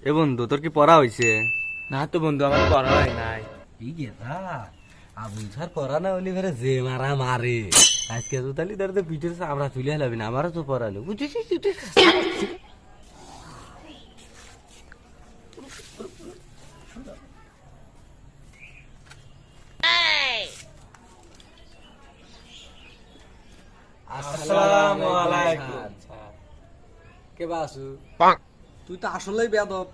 এ বন্ধু তোর কি পড়া হইছে? না তো বন্ধু, আমার পড়া হয় নাই। এই গেদা আবুল স্যার পড়া না হলে ফেরে যে মারা মারে আজকে তো তাহলে তার তো পিঠের আমরা তুলে হলাবি না, আমারও তো পড়ালো বুঝেছিস। আসসালামু আলাইকুম। কে বাসু তুই তো আসলেই বেয়াদব।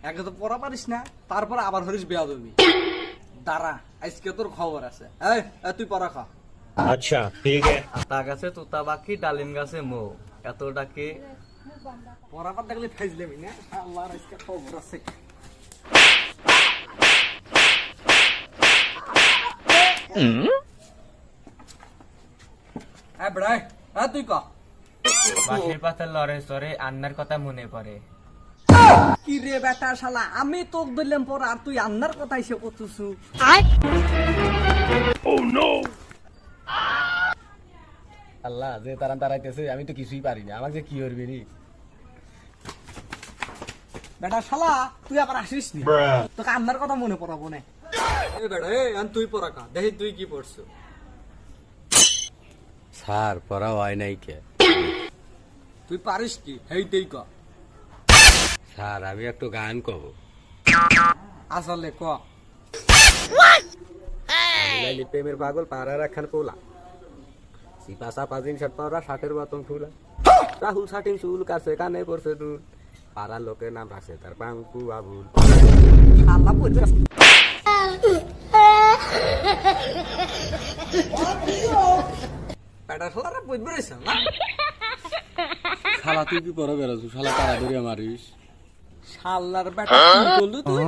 একে তো পড়া পারিস না, তারপর আবার হরিস বেয়াদবি। দাঁড়া, আজকে তোর খবর আছে। এই তুই পড়া খা। अच्छा ठीक है। আতা গাছে তোতা পাখি, ডালিম গাছে মৌ, এত ডাকে পড়া পার দেখলে ফাইজলেমি না। আল্লাহর আজকে খবর আছে। বেড়াই তুই ক। বাঁশের পাতা লড়ে সরে আন্নার কথা মনে পড়ে। কি রে বেটা শালা, আমি তোক দিলাম পড়া আর তুই আন্নার কথা এসে করতেছু। আল্লাহ যে তারা তারাইতেছে আমি তো কিছুই পারি না, আমাকে কি করবি নি? বেটা শালা তুই আবার আসিস নি, তোকে আন্নার কথা মনে পড়াবো না। বেটা তুই পড়া খা, দেখি তুই কি পড়ছো। স্যার পড়া হয় নাই কে? তুই পারিস কি হেইতেই ক। স্যার আমি একটু গান কব। আসলে ক। লাইলি প্রেমের পাগল পাড়ার একখান পোলা, সিপা সাপা জিন শার্ট পরা শার্টের মতন ফুলা, রাহুল শার্টিং চুল কাছে কানে পড়ছে দুল, পাড়ার লোকের নাম রাখছে তার পাঙ্কু আবুল। শালা পড়বে বেটা শালারা পড়বে রে শালা। শালা তুই কি পড়া বেড়াচ্ছ? শালা তাড়াতাড়ি মারিস। শালার বেটা কি বললি তুই?